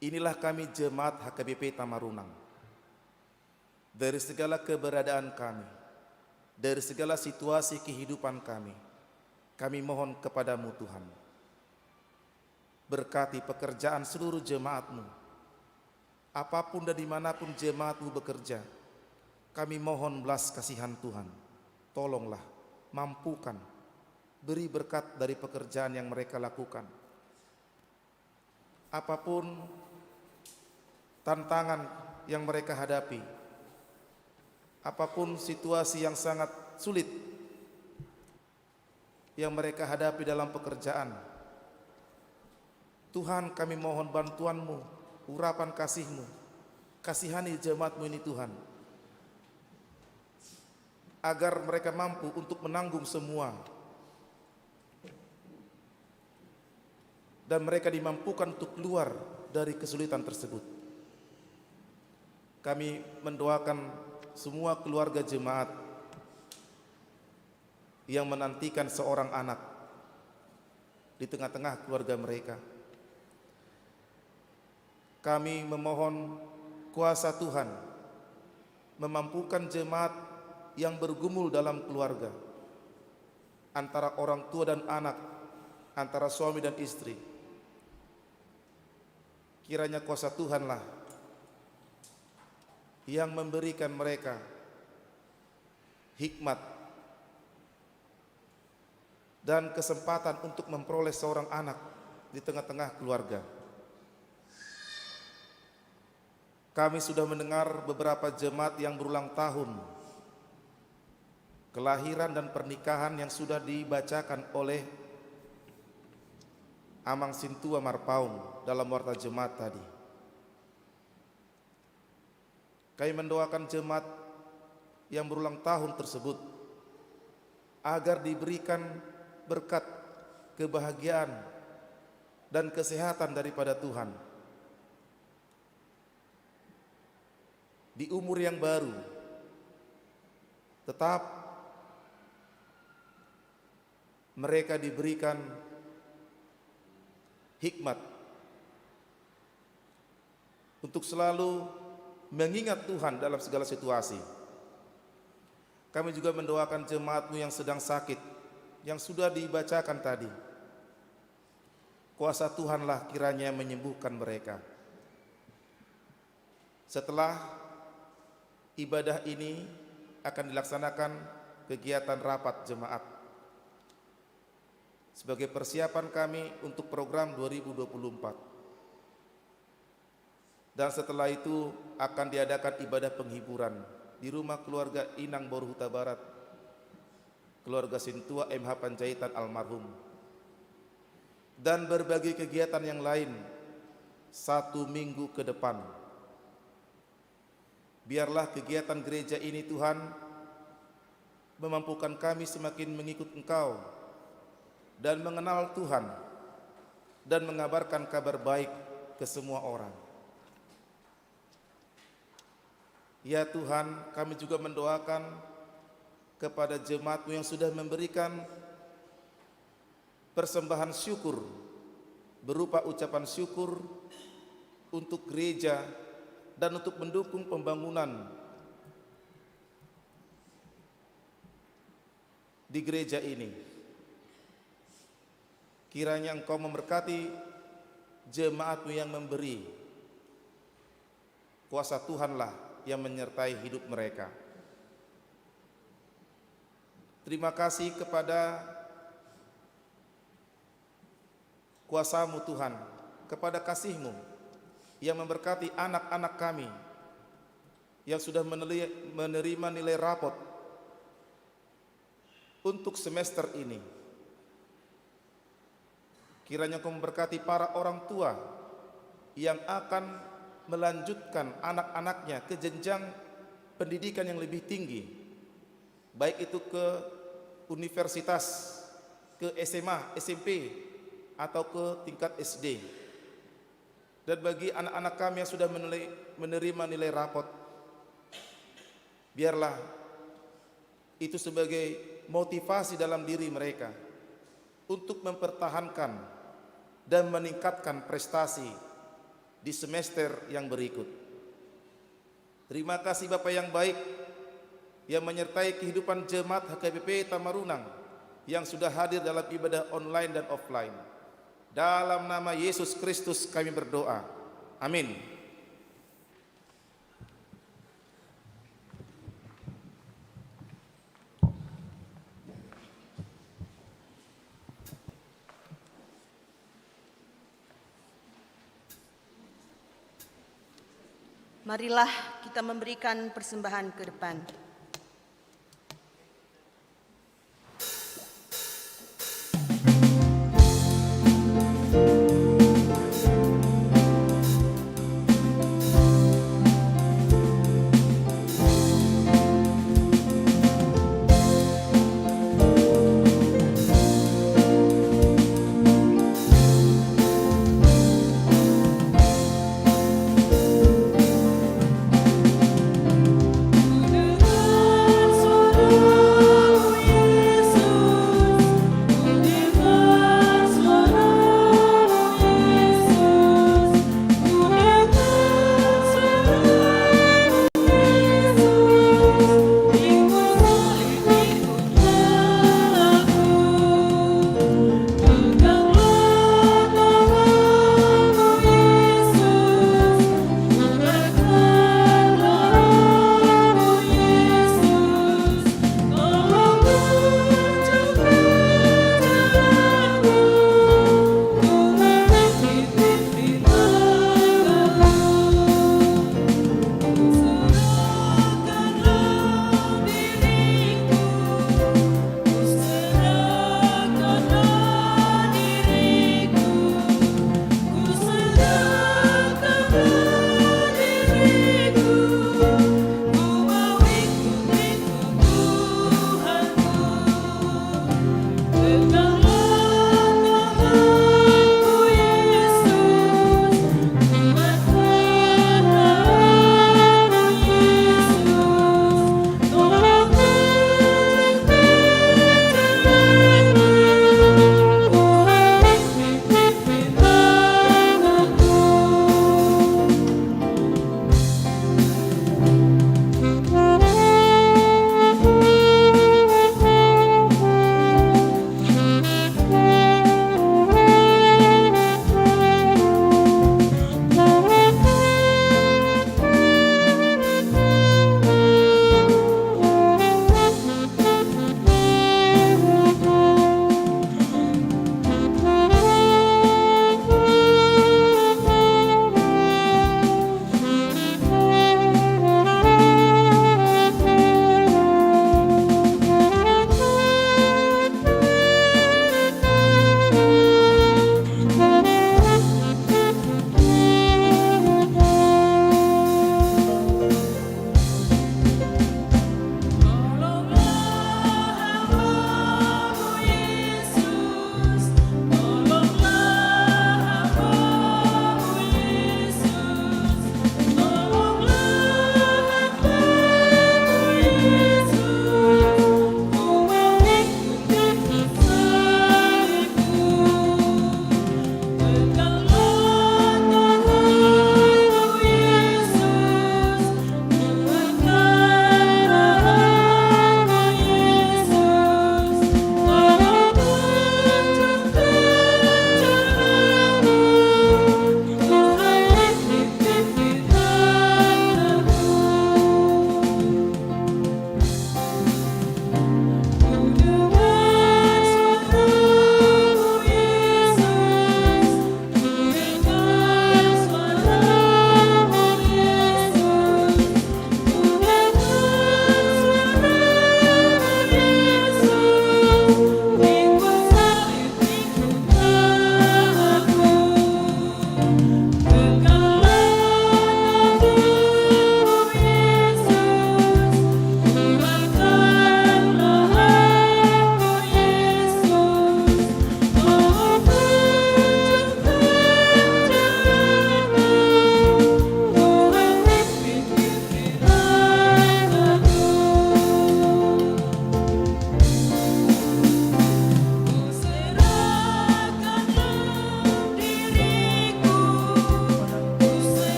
Inilah kami jemaat HKBP Tamarunang. Dari segala keberadaan kami, dari segala situasi kehidupan kami mohon kepadamu Tuhan. Berkati pekerjaan seluruh jemaat-Mu. Apapun dan dimanapun jemaat-Mu bekerja, kami mohon belas kasihan Tuhan. Tolonglah, mampukan, beri berkat dari pekerjaan yang mereka lakukan. Apapun tantangan yang mereka hadapi, apapun situasi yang sangat sulit yang mereka hadapi dalam pekerjaan, Tuhan kami mohon bantuan-Mu, urapan kasih-Mu, kasihani jemaat-Mu ini Tuhan, agar mereka mampu untuk menanggung semua dan mereka dimampukan untuk keluar dari kesulitan tersebut. Kami mendoakan semua keluarga jemaat yang menantikan seorang anak di tengah-tengah keluarga mereka. Kami memohon kuasa Tuhan memampukan jemaat yang bergumul dalam keluarga, antara orang tua dan anak, antara suami dan istri. Kiranya kuasa Tuhanlah yang memberikan mereka hikmat dan kesempatan untuk memperoleh seorang anak di tengah-tengah keluarga. Kami sudah mendengar beberapa jemaat yang berulang tahun, kelahiran dan pernikahan yang sudah dibacakan oleh Amang Sintua Marpaung dalam warta jemaat tadi. Kami mendoakan jemaat yang berulang tahun tersebut agar diberikan berkat, kebahagiaan, dan kesehatan daripada Tuhan. Di umur yang baru, tetap mereka diberikan hikmat untuk selalu mengingat Tuhan dalam segala situasi. Kami juga mendoakan jemaat-Mu yang sedang sakit, yang sudah dibacakan tadi. Kuasa Tuhanlah kiranya menyembuhkan mereka. Setelah ibadah ini akan dilaksanakan kegiatan rapat jemaat sebagai persiapan kami untuk program 2024. Dan setelah itu akan diadakan ibadah penghiburan di rumah keluarga Inang Boru Huta Barat, keluarga Sintua MH Panjaitan almarhum, dan berbagai kegiatan yang lain 1 minggu ke depan. Biarlah kegiatan gereja ini Tuhan memampukan kami semakin mengikut Engkau dan mengenal Tuhan dan mengabarkan kabar baik ke semua orang. Ya Tuhan, kami juga mendoakan kepada jemaat-Mu yang sudah memberikan persembahan syukur berupa ucapan syukur untuk gereja dan untuk mendukung pembangunan di gereja ini. Kiranya Engkau memberkati jemaat-Mu yang memberi. Kuasa Tuhanlah yang menyertai hidup mereka. Terima kasih kepada kuasa-Mu Tuhan, kepada kasih-Mu yang memberkati anak-anak kami yang sudah menerima nilai rapot untuk semester ini. Kiranya Engkau memberkati para orang tua yang akan melanjutkan anak-anaknya ke jenjang pendidikan yang lebih tinggi, baik itu ke universitas, ke SMA, SMP, atau ke tingkat SD. Dan bagi anak-anak kami yang sudah menerima nilai rapot, biarlah itu sebagai motivasi dalam diri mereka untuk mempertahankan dan meningkatkan prestasi di semester yang berikut. Terima kasih Bapak yang baik yang menyertai kehidupan jemaat HKBP Tamarunang yang sudah hadir dalam ibadah online dan offline. Dalam nama Yesus Kristus kami berdoa. Amin. Marilah kita memberikan persembahan ke depan. Kudus,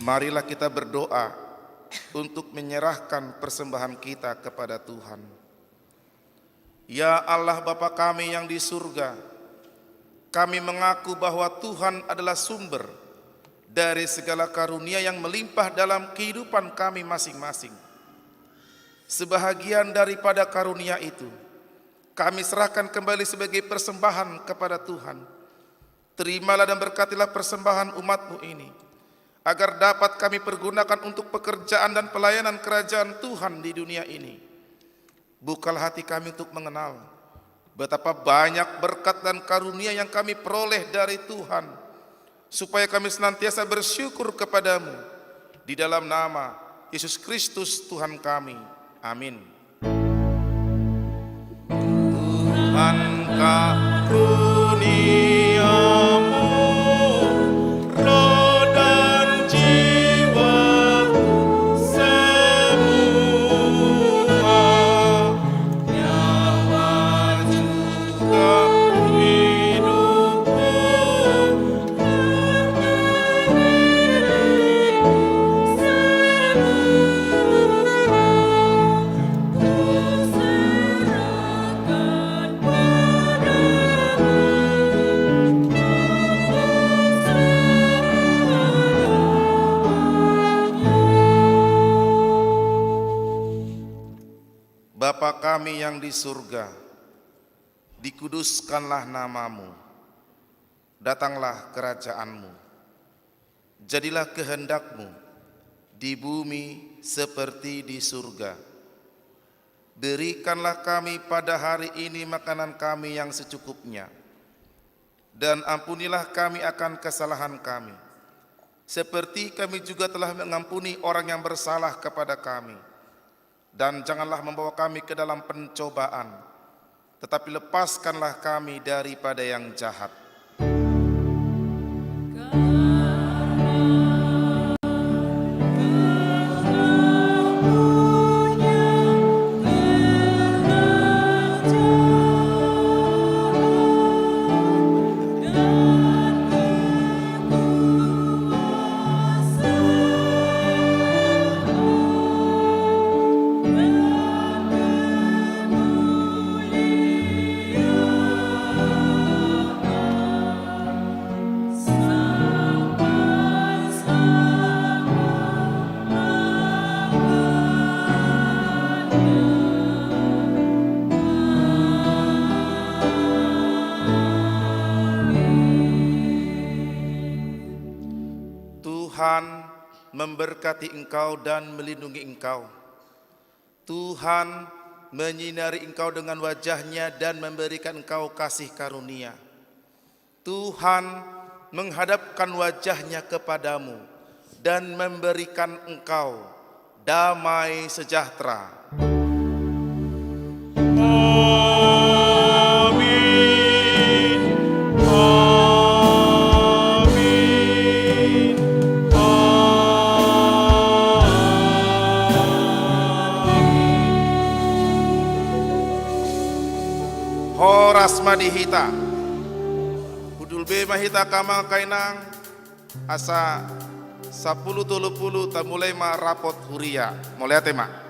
marilah kita berdoa untuk menyerahkan persembahan kita kepada Tuhan. Ya Allah Bapa kami yang di surga, kami mengaku bahwa Tuhan adalah sumber dari segala karunia yang melimpah dalam kehidupan kami masing-masing. Sebahagian daripada karunia itu kami serahkan kembali sebagai persembahan kepada Tuhan. Terimalah dan berkatilah persembahan umat-Mu ini, agar dapat kami pergunakan untuk pekerjaan dan pelayanan kerajaan Tuhan di dunia ini. Bukalah hati kami untuk mengenal betapa banyak berkat dan karunia yang kami peroleh dari Tuhan, supaya kami senantiasa bersyukur kepadamu. Di dalam nama Yesus Kristus Tuhan kami. Amin. Tuhan karuniamu, roh dan jiwaku semua, nyawa juga hidupku, Bapa kami yang di surga, dikuduskanlah namamu, datanglah kerajaanmu, jadilah kehendakmu di bumi seperti di surga. Berikanlah kami pada hari ini makanan kami yang secukupnya, dan ampunilah kami akan kesalahan kami, seperti kami juga telah mengampuni orang yang bersalah kepada kami. Dan janganlah membawa kami ke dalam pencobaan, tetapi lepaskanlah kami daripada yang jahat. Tuhan memberkati engkau dan melindungi engkau. Tuhan menyinari engkau dengan wajah-Nya dan memberikan engkau kasih karunia. Tuhan menghadapkan wajah-Nya kepadamu dan memberikan engkau damai sejahtera. Horas madihita, udul be mahita kamang kainang, asa 10.30 tamulai ma rapot huria, mulai tema.